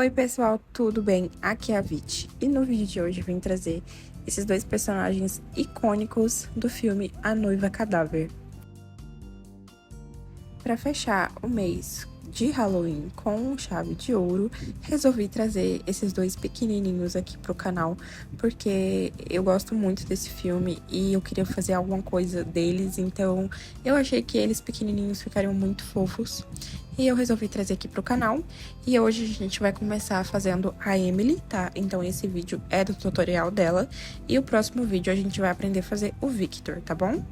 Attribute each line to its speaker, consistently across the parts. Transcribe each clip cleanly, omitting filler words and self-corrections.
Speaker 1: Oi pessoal, tudo bem? Aqui é a Vit e no vídeo de hoje eu vim trazer esses dois personagens icônicos do filme A Noiva Cadáver. Para fechar o mês de Halloween com chave de ouro, resolvi trazer esses dois pequenininhos aqui pro canal, porque eu gosto muito desse filme e eu queria fazer alguma coisa deles, então eu achei que eles pequenininhos ficariam muito fofos. E eu resolvi trazer aqui pro canal, e hoje a gente vai começar fazendo a Emily, tá? Então esse vídeo é do tutorial dela, e o próximo vídeo a gente vai aprender a fazer o Victor, tá bom?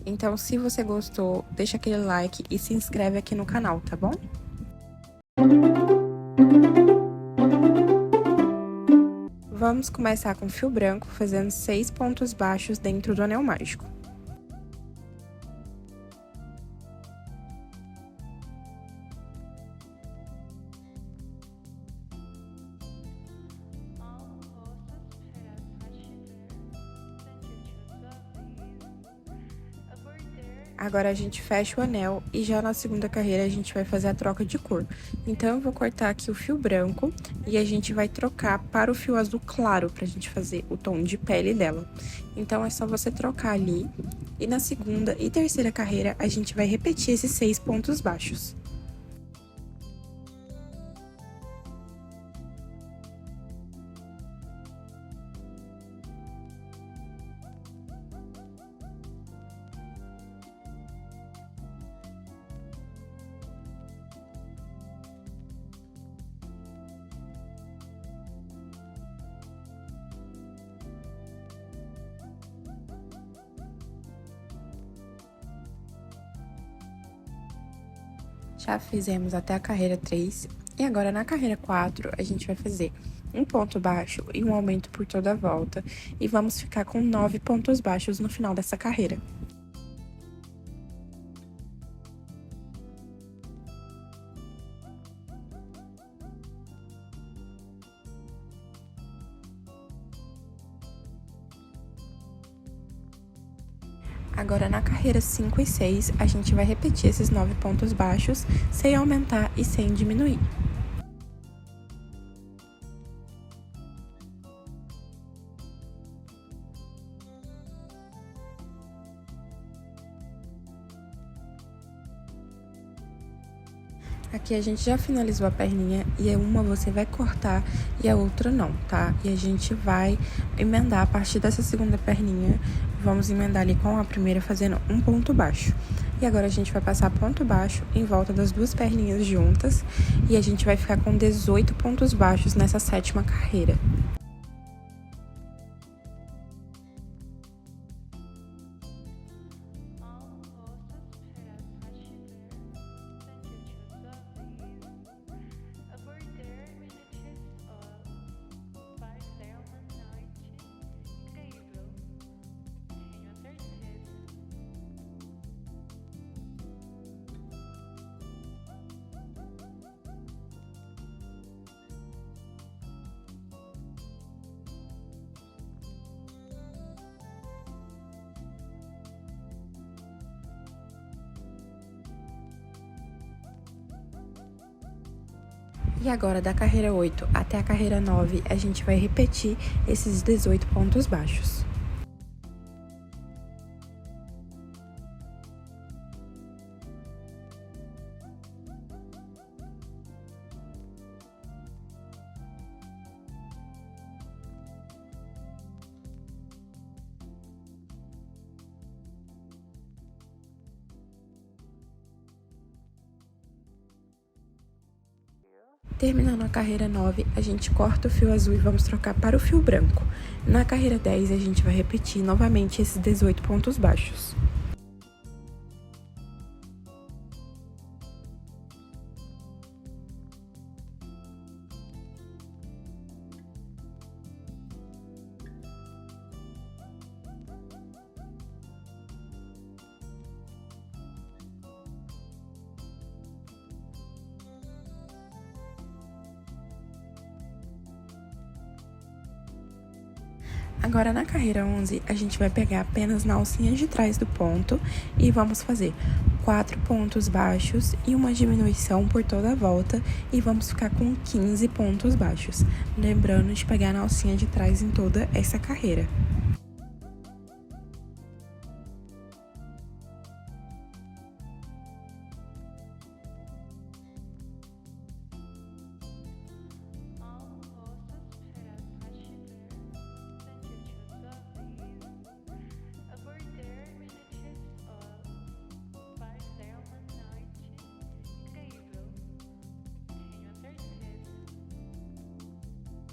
Speaker 1: Então, se você gostou, deixa aquele like e se inscreve aqui no canal, tá bom? Vamos começar com fio branco, fazendo 6 pontos baixos dentro do anel mágico. Agora a gente fecha o anel e já na segunda carreira a gente vai fazer a troca de cor. Então eu vou cortar aqui o fio branco e a gente vai trocar para o fio azul claro pra gente fazer o tom de pele dela. Então é só você trocar ali e na segunda e terceira carreira a gente vai repetir esses 6 pontos baixos. Já fizemos até a carreira 3 e agora na carreira 4 a gente vai fazer um ponto baixo e um aumento por toda a volta e vamos ficar com 9 pontos baixos no final dessa carreira. Agora, na carreira 5 e 6, a gente vai repetir esses 9 pontos baixos, sem aumentar e sem diminuir. Aqui a gente já finalizou a perninha e uma você vai cortar e a outra não, tá? E a gente vai emendar a partir dessa segunda perninha, vamos emendar ali com a primeira fazendo um ponto baixo. E agora a gente vai passar ponto baixo em volta das duas perninhas juntas e a gente vai ficar com 18 pontos baixos nessa sétima carreira. E agora, da carreira 8 até a carreira 9, a gente vai repetir esses 18 pontos baixos. Terminando a carreira 9, a gente corta o fio azul e vamos trocar para o fio branco. Na carreira 10, a gente vai repetir novamente esses 18 pontos baixos. Agora, na carreira 11, a gente vai pegar apenas na alcinha de trás do ponto e vamos fazer 4 pontos baixos e uma diminuição por toda a volta e vamos ficar com 15 pontos baixos. Lembrando de pegar na alcinha de trás em toda essa carreira.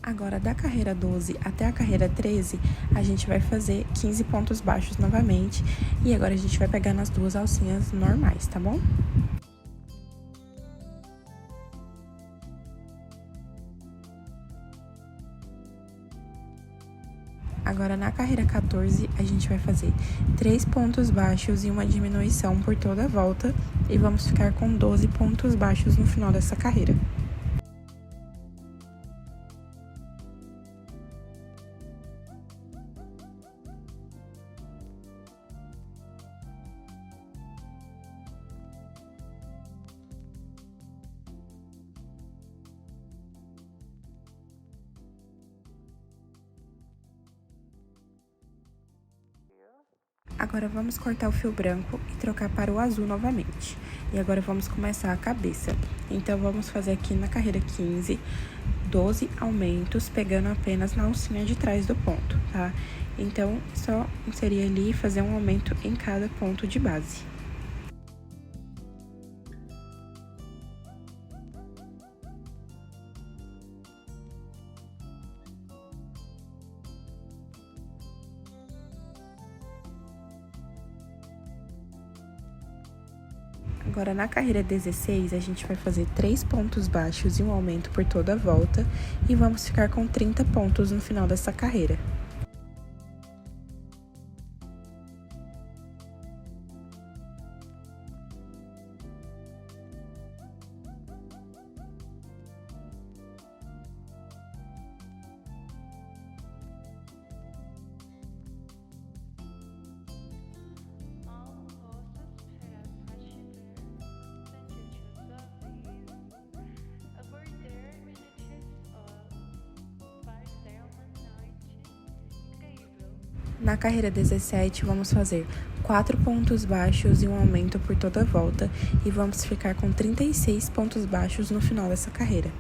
Speaker 1: Agora, da carreira 12 até a carreira 13, a gente vai fazer 15 pontos baixos novamente. E agora a gente vai pegar nas duas alcinhas normais, tá bom? Agora, na carreira 14, a gente vai fazer 3 pontos baixos e uma diminuição por toda a volta. E vamos ficar com 12 pontos baixos no final dessa carreira. Agora vamos cortar o fio branco e trocar para o azul novamente. E agora vamos começar a cabeça. Então, vamos fazer aqui na carreira 15, 12 aumentos, pegando apenas na alcinha de trás do ponto, tá? Então, só inserir ali e fazer um aumento em cada ponto de base. Agora, na carreira 16, a gente vai fazer 3 pontos baixos e um aumento por toda a volta e vamos ficar com 30 pontos no final dessa carreira. Na carreira 17, vamos fazer 4 pontos baixos e um aumento por toda a volta e vamos ficar com 36 pontos baixos no final dessa carreira.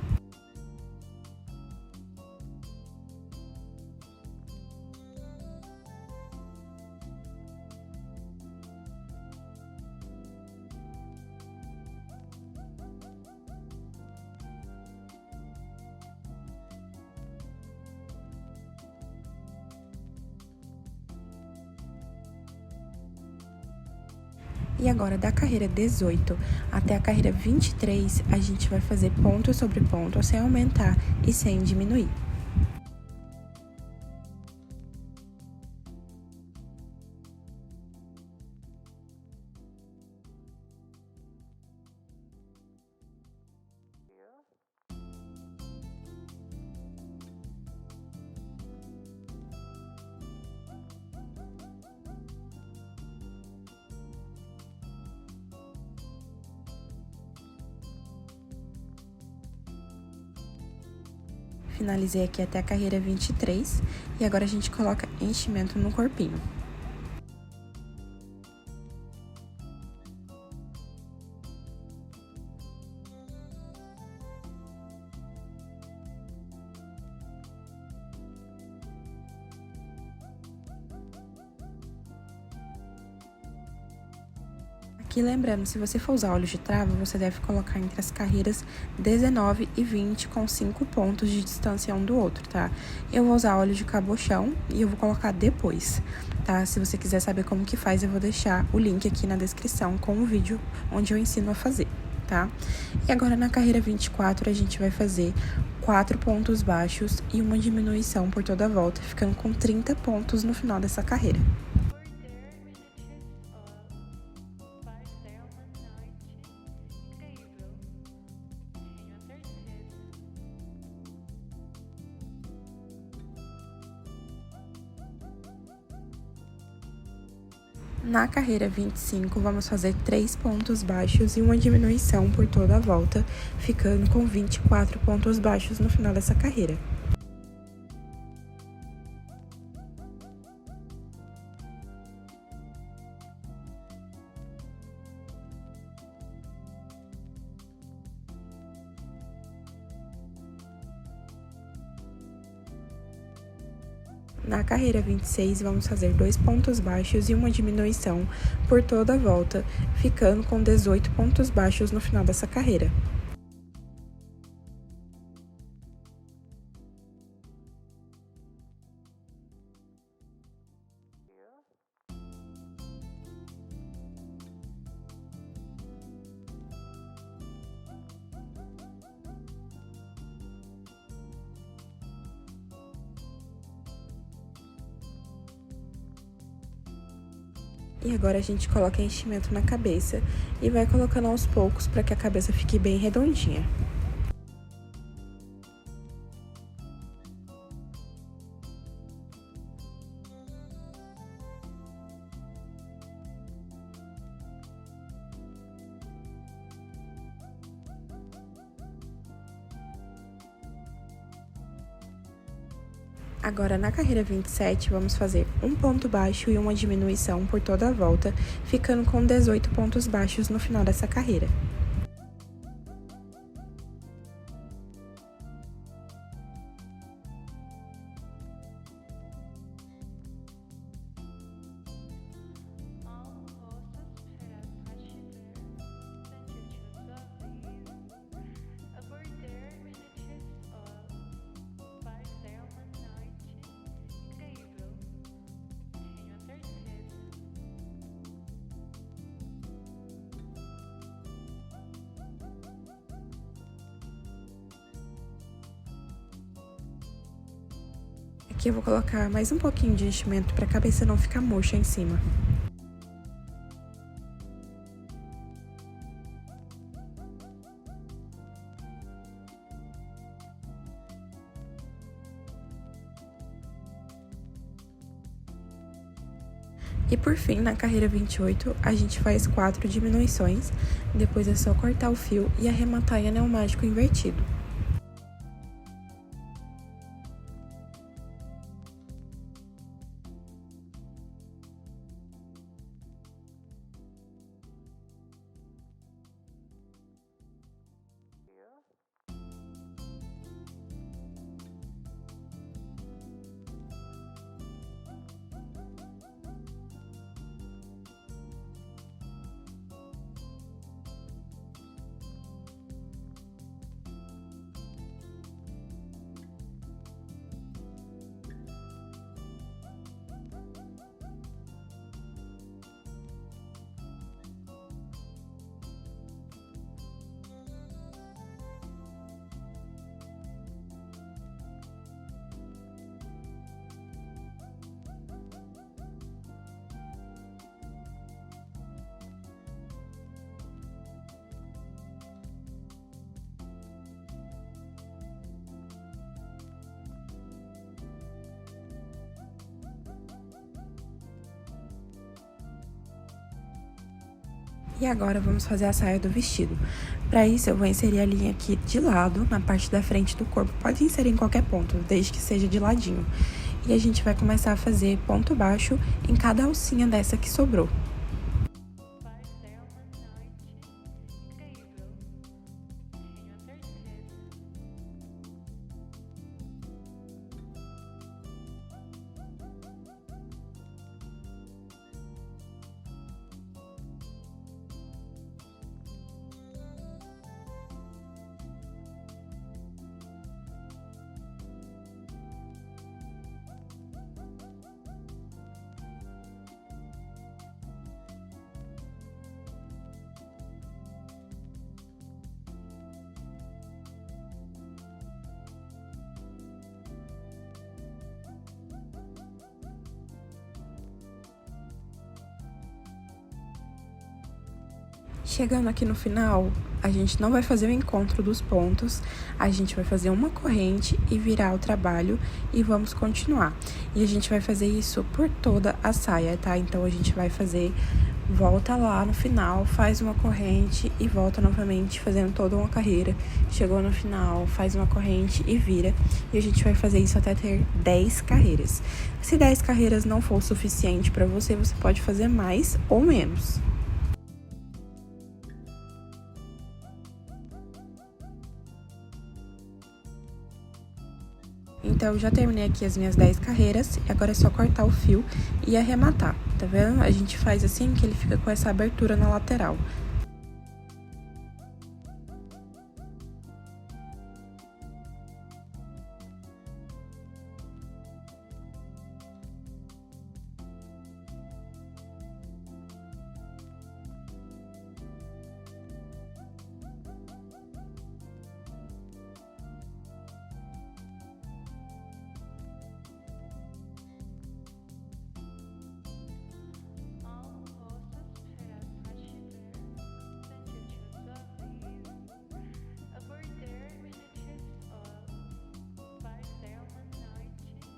Speaker 1: E agora, da carreira 18 até a carreira 23, a gente vai fazer ponto sobre ponto sem aumentar e sem diminuir. Finalizei aqui até a carreira 23 e agora a gente coloca enchimento no corpinho. Aqui lembrando, se você for usar óleo de trava, você deve colocar entre as carreiras 19 e 20 com 5 pontos de distância um do outro, tá? Eu vou usar óleo de cabochão e eu vou colocar depois, tá? Se você quiser saber como que faz, eu vou deixar o link aqui na descrição com o vídeo onde eu ensino a fazer, tá? E agora na carreira 24 a gente vai fazer 4 pontos baixos e uma diminuição por toda a volta, ficando com 30 pontos no final dessa carreira. Na carreira 25, vamos fazer 3 pontos baixos e uma diminuição por toda a volta, ficando com 24 pontos baixos no final dessa carreira. Na carreira 26, vamos fazer 2 pontos baixos e uma diminuição por toda a volta, ficando com 18 pontos baixos no final dessa carreira. E agora a gente coloca enchimento na cabeça e vai colocando aos poucos para que a cabeça fique bem redondinha. Agora, na carreira 27, vamos fazer um ponto baixo e uma diminuição por toda a volta, ficando com 18 pontos baixos no final dessa carreira. Aqui eu vou colocar mais um pouquinho de enchimento para a cabeça não ficar murcha em cima. E por fim, na carreira 28, a gente faz 4 diminuições, depois é só cortar o fio e arrematar em anel mágico invertido. E agora vamos fazer a saia do vestido. Para isso, eu vou inserir a linha aqui de lado, na parte da frente do corpo. Pode inserir em qualquer ponto, desde que seja de ladinho. E a gente vai começar a fazer ponto baixo em cada alcinha dessa que sobrou. Chegando aqui no final, A gente não vai fazer o encontro dos pontos, a gente vai fazer uma corrente e virar o trabalho e vamos continuar. E a gente vai fazer isso por toda a saia, tá? Então, a gente vai fazer, volta lá no final, faz uma corrente e volta novamente, fazendo toda uma carreira. Chegou no final, faz uma corrente e vira. E a gente vai fazer isso até ter 10 carreiras. Se 10 carreiras não for o suficiente para você, você pode fazer mais ou menos. Então, eu já terminei aqui as minhas 10 carreiras e agora é só cortar o fio e arrematar, tá vendo? A gente faz assim que ele fica com essa abertura na lateral.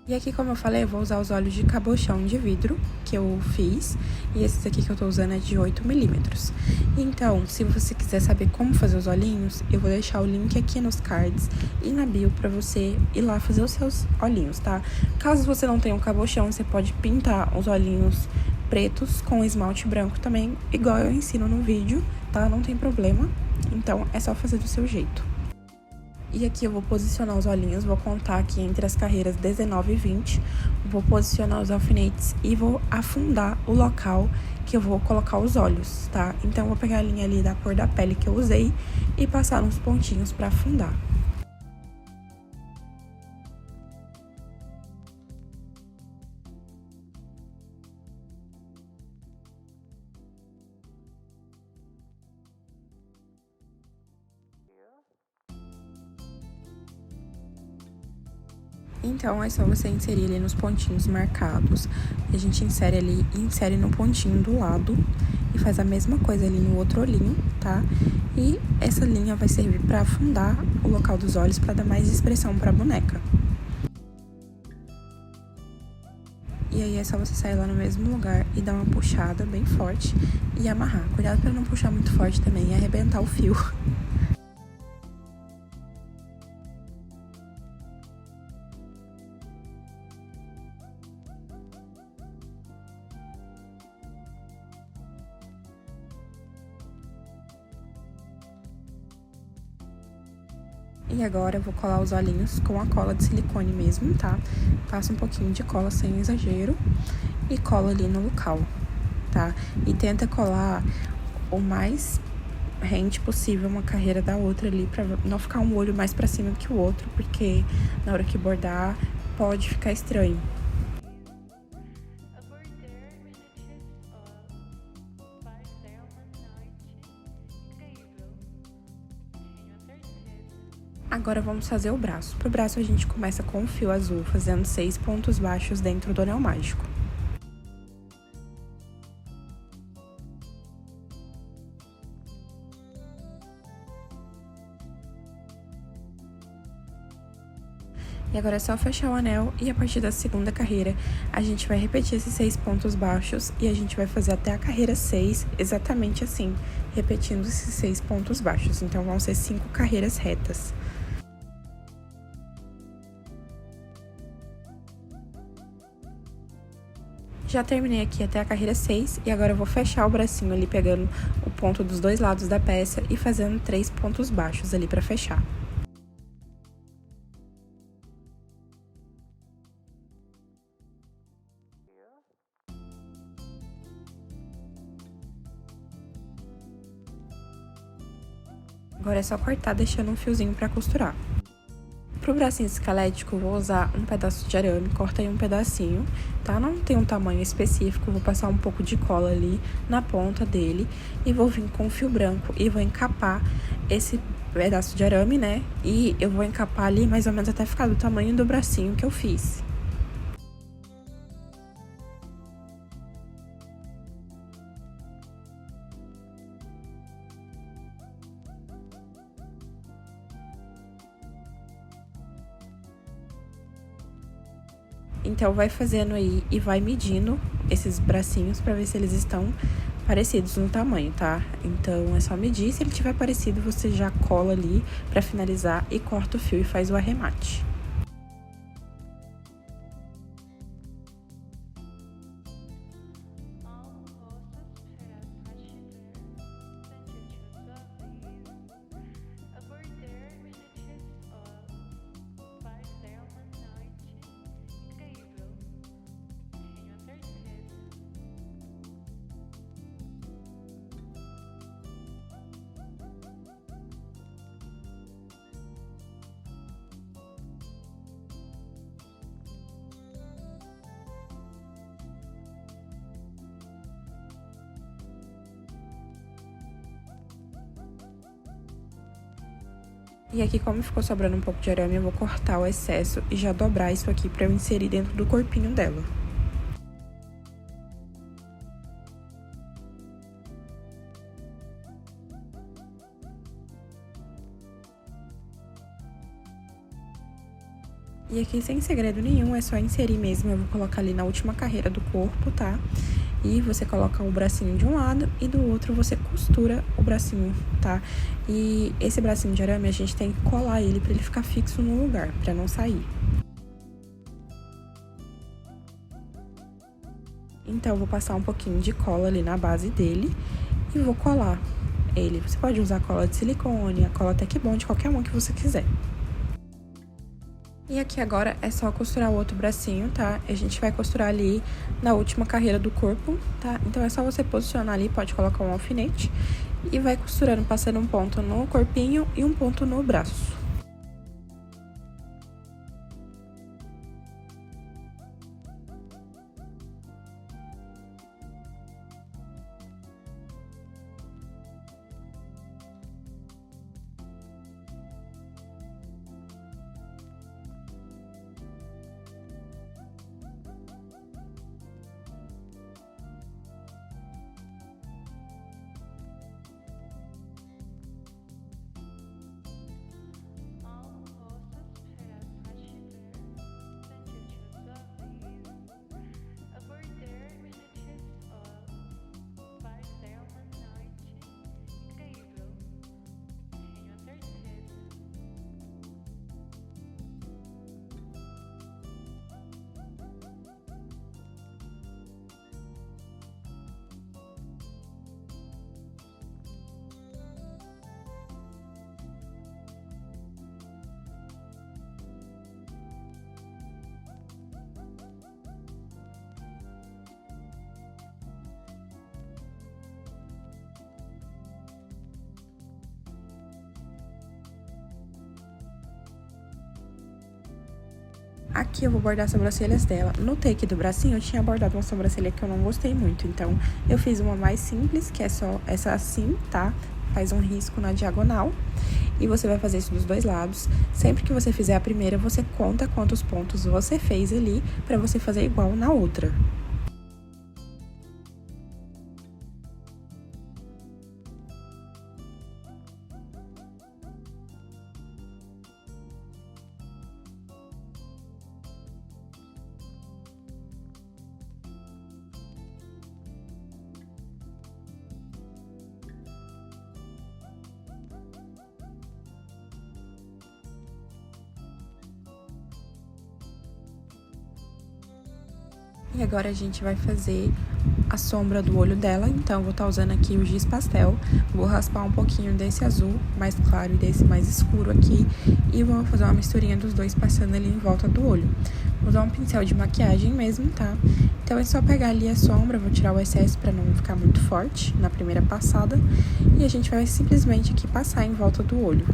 Speaker 1: E aqui, como eu falei, eu vou usar os olhos de cabochão de vidro que eu fiz. E esses aqui que eu tô usando é de 8 milímetros. Então, se você quiser saber como fazer os olhinhos, eu vou deixar o link aqui nos cards e na bio pra você ir lá fazer os seus olhinhos, tá? Caso você não tenha um cabochão, você pode pintar os olhinhos pretos com esmalte branco também, igual eu ensino no vídeo, tá? Não tem problema. Então, é só fazer do seu jeito. E aqui eu vou posicionar os olhinhos, vou contar aqui entre as carreiras 19 e 20. Vou posicionar os alfinetes e vou afundar o local que eu vou colocar os olhos, tá? Então, eu vou pegar a linha ali da cor da pele que eu usei e passar uns pontinhos pra afundar. Então, é só você inserir ali nos pontinhos marcados. A gente insere ali e insere no pontinho do lado. E faz a mesma coisa ali no outro olhinho, tá? E essa linha vai servir pra afundar o local dos olhos pra dar mais expressão pra boneca. E aí é só você sair lá no mesmo lugar e dar uma puxada bem forte e amarrar. Cuidado pra não puxar muito forte também e arrebentar o fio. E agora eu vou colar os olhinhos com a cola de silicone mesmo, tá? Passa um pouquinho de cola sem exagero e cola ali no local, tá? E tenta colar o mais rente possível uma carreira da outra ali, pra não ficar um olho mais pra cima que o outro, porque na hora que bordar pode ficar estranho. Agora vamos fazer o braço. Pro braço a gente começa com o fio azul, fazendo 6 pontos baixos dentro do anel mágico. E agora é só fechar o anel e a partir da segunda carreira a gente vai repetir esses 6 pontos baixos e a gente vai fazer até a carreira 6 exatamente assim, repetindo esses 6 pontos baixos. Então vão ser 5 carreiras retas. Já terminei aqui até a carreira 6 e agora eu vou fechar o bracinho ali pegando o ponto dos dois lados da peça e fazendo 3 pontos baixos ali pra fechar. Agora é só cortar deixando um fiozinho pra costurar. Pro bracinho esquelético, eu vou usar um pedaço de arame, corta aí um pedacinho, tá? Não tem um tamanho específico, vou passar um pouco de cola ali na ponta dele e vou vir com o fio branco e vou encapar esse pedaço de arame, né? E eu vou encapar ali mais ou menos até ficar do tamanho do bracinho que eu fiz. Então vai fazendo aí e vai medindo esses bracinhos para ver se eles estão parecidos no tamanho, tá? Então é só medir, se ele tiver parecido, você já cola ali para finalizar e corta o fio e faz o arremate. E aqui, como ficou sobrando um pouco de arame, eu vou cortar o excesso e já dobrar isso aqui pra eu inserir dentro do corpinho dela. E aqui, sem segredo nenhum, é só inserir mesmo. Eu vou colocar ali na última carreira do corpo, tá? E você coloca o bracinho de um lado e do outro você costura o bracinho, tá? E esse bracinho de arame, a gente tem que colar ele pra ele ficar fixo no lugar, pra não sair. Então, eu vou passar um pouquinho de cola ali na base dele e vou colar ele. Você pode usar cola de silicone, a cola Tecbond, qualquer uma que você quiser. E aqui agora é só costurar o outro bracinho, tá? A gente vai costurar ali na última carreira do corpo, tá? Então é só você posicionar ali, pode colocar um alfinete e vai costurando, passando um ponto no corpinho e um ponto no braço. Aqui eu vou bordar as sobrancelhas dela. No take do bracinho, eu tinha bordado uma sobrancelha que eu não gostei muito. Então, eu fiz uma mais simples, que é só essa assim, tá? Faz um risco na diagonal. E você vai fazer isso dos dois lados. Sempre que você fizer a primeira, você conta quantos pontos você fez ali, pra você fazer igual na outra. E agora a gente vai fazer a sombra do olho dela, então eu vou estar usando aqui o giz pastel, vou raspar um pouquinho desse azul mais claro e desse mais escuro aqui, e vou fazer uma misturinha dos dois passando ali em volta do olho. Vou usar um pincel de maquiagem mesmo, tá? Então é só pegar ali a sombra, vou tirar o excesso pra não ficar muito forte na primeira passada, e a gente vai simplesmente aqui passar em volta do olho.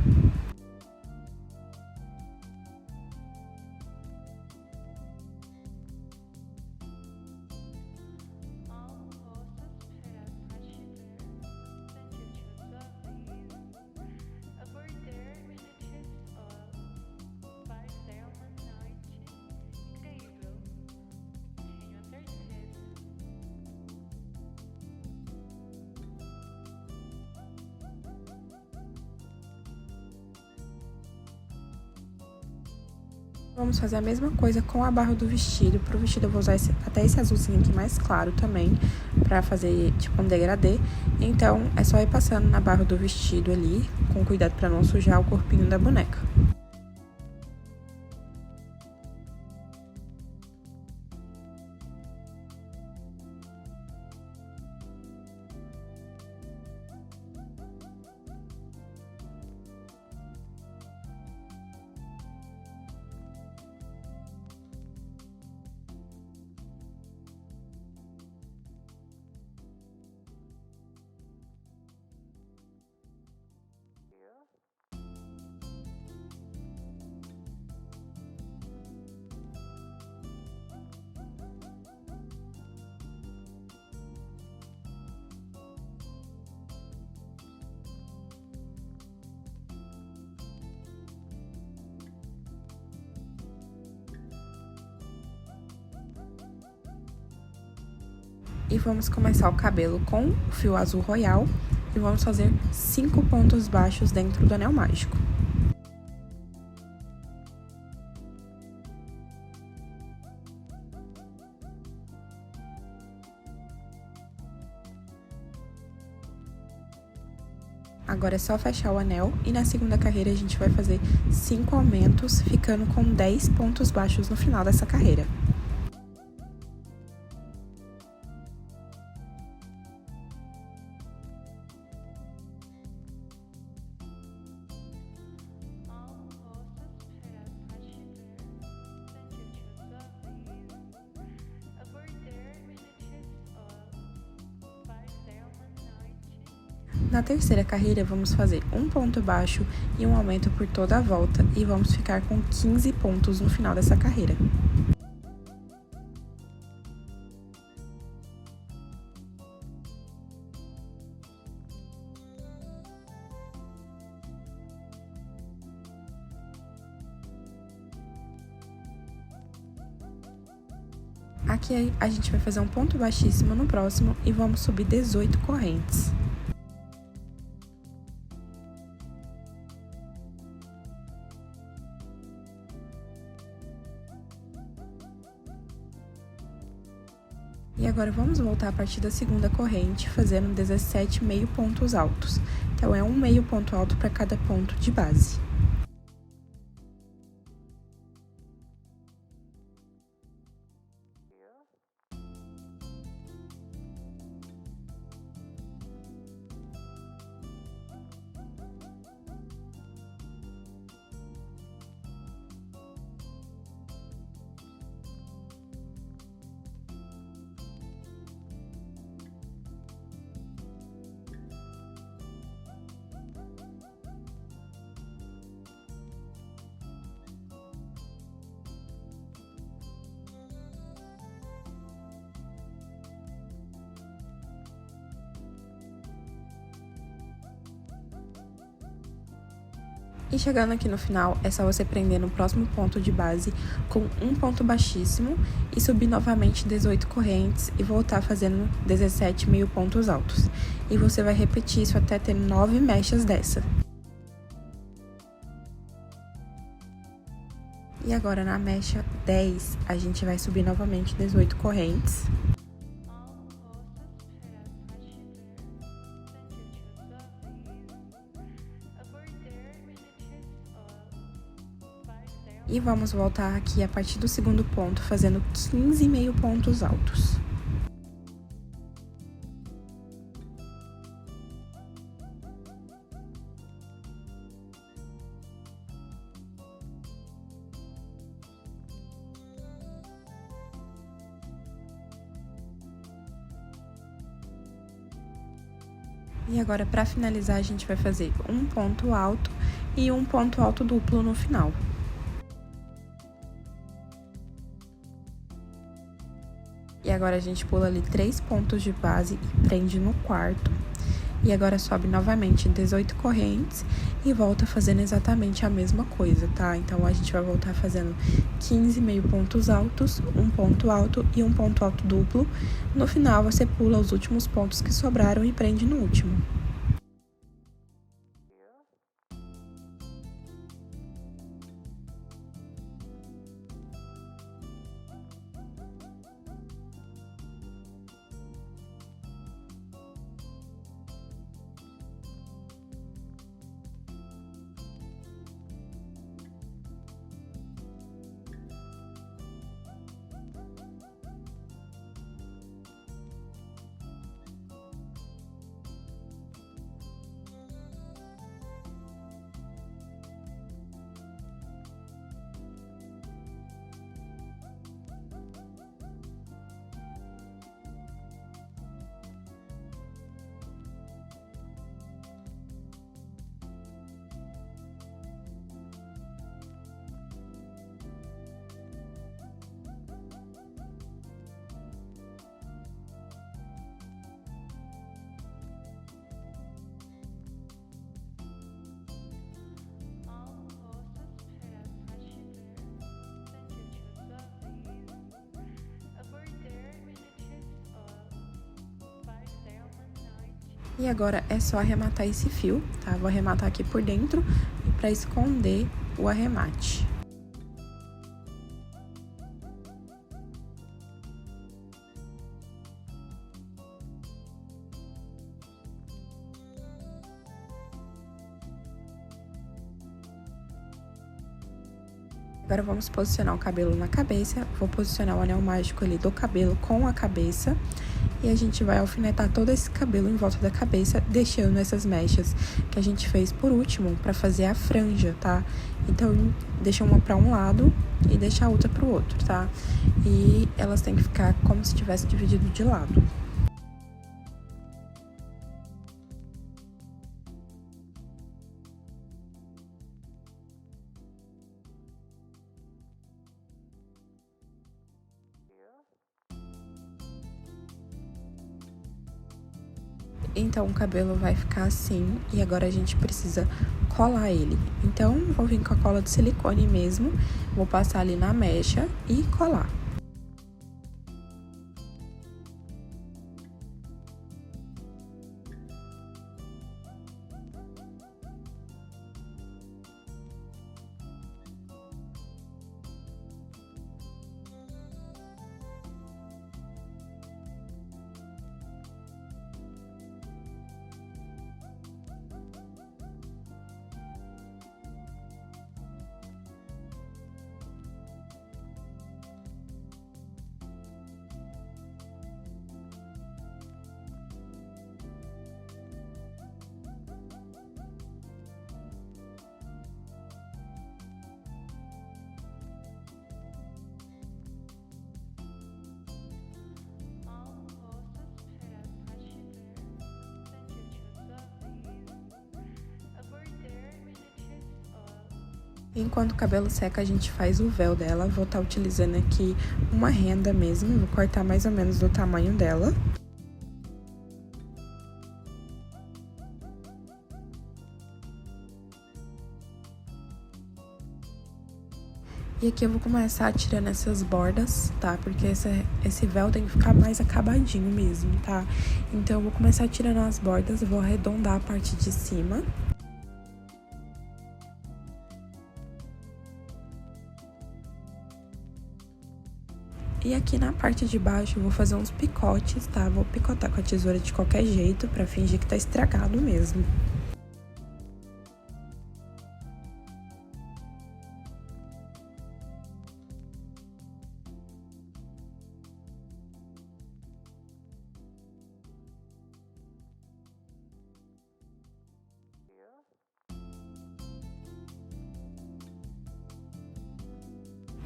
Speaker 1: Vamos fazer a mesma coisa com a barra do vestido. Pro vestido eu vou usar até esse azulzinho aqui mais claro também, pra fazer tipo um degradê. Então, é só ir passando na barra do vestido ali, com cuidado pra não sujar o corpinho da boneca. E vamos começar o cabelo com o fio azul royal e vamos fazer 5 pontos baixos dentro do anel mágico. Agora é só fechar o anel e na segunda carreira a gente vai fazer 5 aumentos, ficando com 10 pontos baixos no final dessa carreira. Na terceira carreira, vamos fazer um ponto baixo e um aumento por toda a volta e vamos ficar com 15 pontos no final dessa carreira. Aqui a gente vai fazer um ponto baixíssimo no próximo e vamos subir 18 correntes. E agora vamos voltar a partir da segunda corrente, fazendo 17 meio pontos altos. Então, é um meio ponto alto para cada ponto de base. E chegando aqui no final, é só você prender no próximo ponto de base com um ponto baixíssimo e subir novamente 18 correntes e voltar fazendo 17 meio pontos altos. E você vai repetir isso até ter 9 mechas dessa. E agora na mecha 10, a gente vai subir novamente 18 correntes. E vamos voltar aqui a partir do segundo ponto, fazendo 15 meio pontos altos. E agora, para finalizar, a gente vai fazer um ponto alto e um ponto alto duplo no final. E agora a gente pula ali 3 pontos de base e prende no quarto. E agora sobe novamente 18 correntes e volta fazendo exatamente a mesma coisa, tá? Então, a gente vai voltar fazendo 15 meio pontos altos, um ponto alto e um ponto alto duplo. No final, você pula os últimos pontos que sobraram e prende no último. E agora é só arrematar esse fio, tá? Vou arrematar aqui por dentro para esconder o arremate. Agora vamos posicionar o cabelo na cabeça, vou posicionar o anel mágico ali do cabelo com a cabeça e a gente vai alfinetar todo esse cabelo em volta da cabeça, deixando essas mechas que a gente fez por último para fazer a franja, tá? Então, deixa uma para um lado e deixa a outra para o outro, tá? E elas têm que ficar como se tivesse dividido de lado. Então, o cabelo vai ficar assim, e agora a gente precisa colar ele. Então, vou vir com a cola de silicone mesmo, vou passar ali na mecha e colar. Enquanto o cabelo seca, a gente faz o véu dela. Vou estar utilizando aqui uma renda mesmo, vou cortar mais ou menos do tamanho dela. E aqui eu vou começar tirando essas bordas, tá? Porque esse véu tem que ficar mais acabadinho mesmo, tá? Então, eu vou começar tirando as bordas, vou arredondar a parte de cima. E aqui na parte de baixo eu vou fazer uns picotes, tá? Vou picotar com a tesoura de qualquer jeito pra fingir que tá estragado mesmo.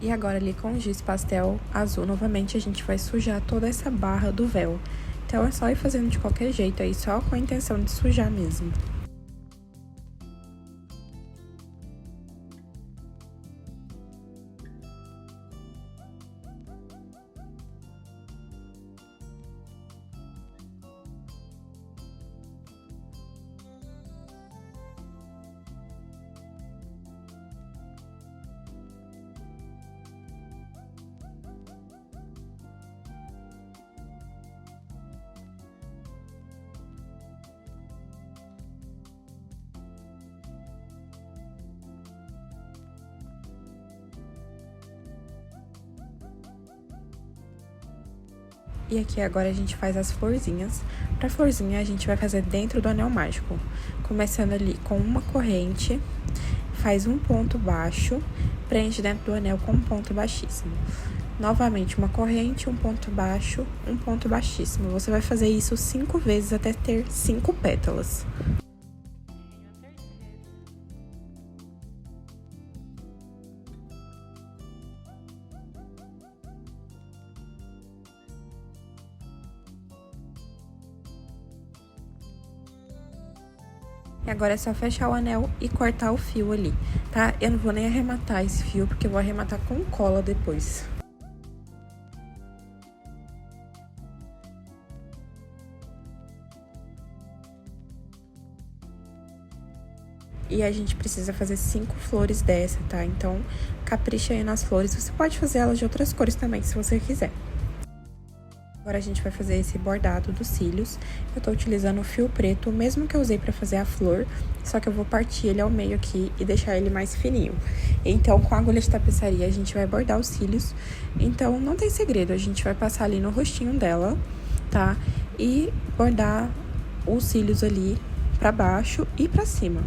Speaker 1: E agora ali com o giz pastel azul, novamente a gente vai sujar toda essa barra do véu. Então é só ir fazendo de qualquer jeito aí, só com a intenção de sujar mesmo. E aqui agora a gente faz as florzinhas. Pra florzinha a gente vai fazer dentro do anel mágico. Começando ali com uma corrente, faz um ponto baixo, preenche dentro do anel com um ponto baixíssimo. Novamente uma corrente, um ponto baixo, um ponto baixíssimo. Você vai fazer isso 5 vezes até ter 5 pétalas. E agora é só fechar o anel e cortar o fio ali, tá? Eu não vou nem arrematar esse fio, porque eu vou arrematar com cola depois. E a gente precisa fazer 5 flores dessa, tá? Então, capricha aí nas flores. Você pode fazer elas de outras cores também, se você quiser. Agora a gente vai fazer esse bordado dos cílios. Eu tô utilizando o fio preto, o mesmo que eu usei pra fazer a flor, só que eu vou partir ele ao meio aqui e deixar ele mais fininho. Então, com a agulha de tapeçaria, a gente vai bordar os cílios. Então, não tem segredo, a gente vai passar ali no rostinho dela, tá? E bordar os cílios ali pra baixo e pra cima.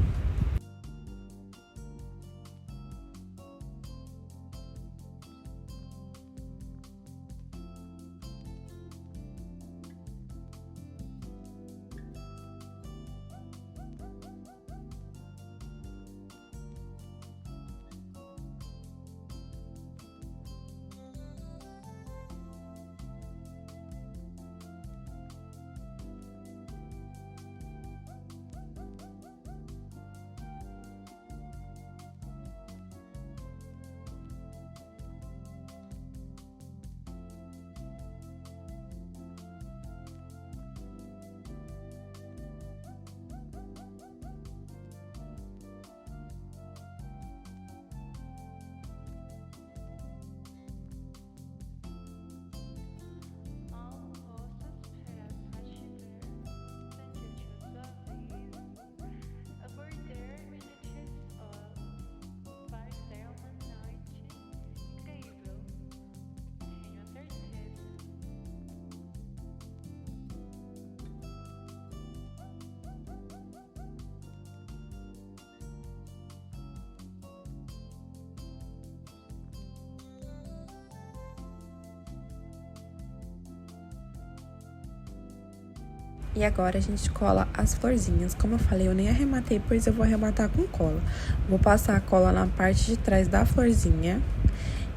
Speaker 1: E agora a gente cola as florzinhas. Como eu falei, eu nem arrematei, pois eu vou arrematar com cola. Vou passar a cola na parte de trás da florzinha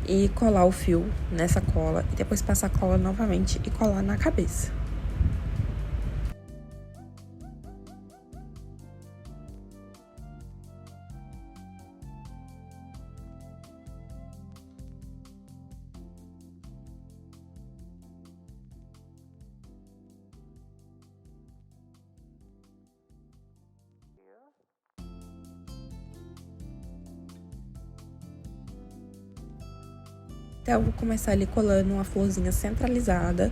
Speaker 1: e colar o fio nessa cola. E depois passar a cola novamente e colar na cabeça. Então, eu vou começar ali colando uma florzinha centralizada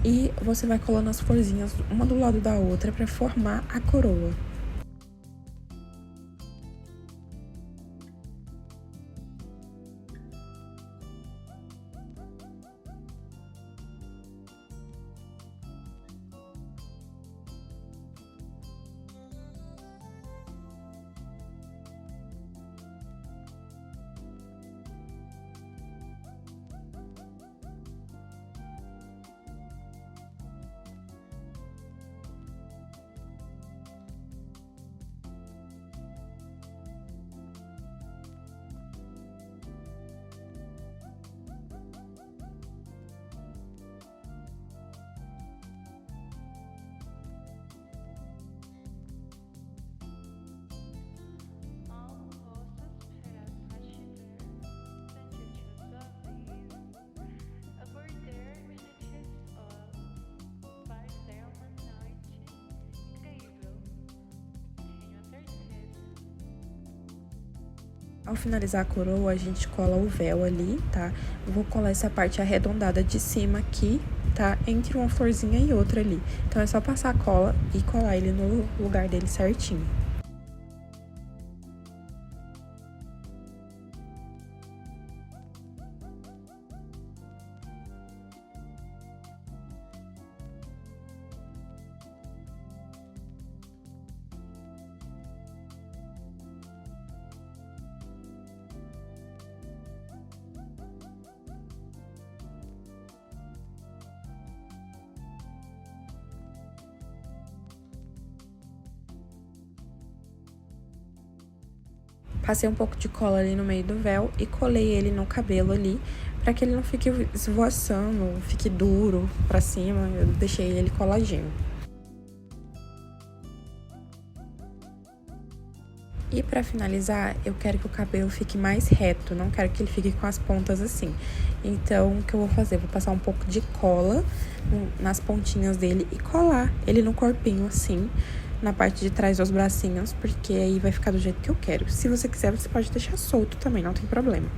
Speaker 1: e você vai colando as florzinhas uma do lado da outra para formar a coroa. Ao finalizar a coroa, a gente cola o véu ali, tá? Eu vou colar essa parte arredondada de cima aqui, tá? Entre uma florzinha e outra ali. Então, é só passar a cola e colar ele no lugar dele certinho. Passei um pouco de cola ali no meio do véu e colei ele no cabelo ali, pra que ele não fique esvoaçando, fique duro pra cima. Eu deixei ele coladinho. E pra finalizar, eu quero que o cabelo fique mais reto, não quero que ele fique com as pontas assim. Então, o que eu vou fazer? Vou passar um pouco de cola nas pontinhas dele e colar ele no corpinho assim, na parte de trás dos bracinhos, porque aí vai ficar do jeito que eu quero. Se você quiser, você pode deixar solto também, não tem problema.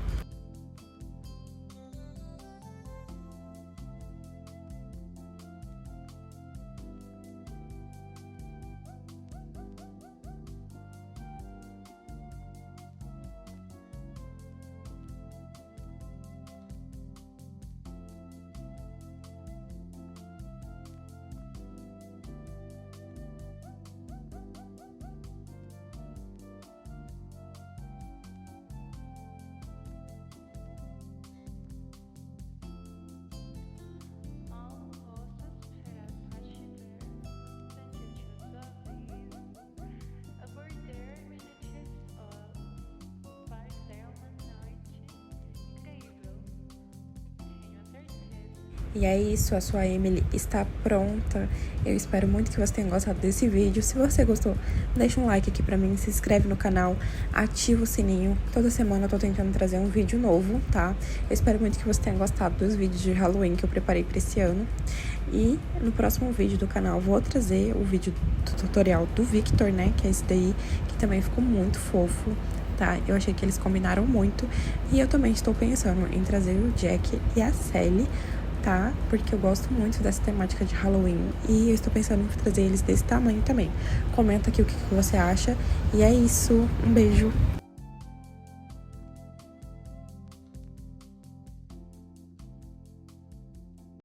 Speaker 1: E é isso, a sua Emily está pronta. Eu espero muito que você tenha gostado desse vídeo. Se você gostou, deixa um like aqui pra mim, se inscreve no canal, ativa o sininho. Toda semana eu tô tentando trazer um vídeo novo, tá? Eu espero muito que você tenha gostado dos vídeos de Halloween que eu preparei pra esse ano. E no próximo vídeo do canal vou trazer o vídeo do tutorial do Victor, né? Que é esse daí, que também ficou muito fofo, tá? Eu achei que eles combinaram muito. E eu também estou pensando em trazer o Jack e a Sally, tá? Porque eu gosto muito dessa temática de Halloween e eu estou pensando em trazer eles desse tamanho também. Comenta aqui o que você acha. E é isso. Um beijo.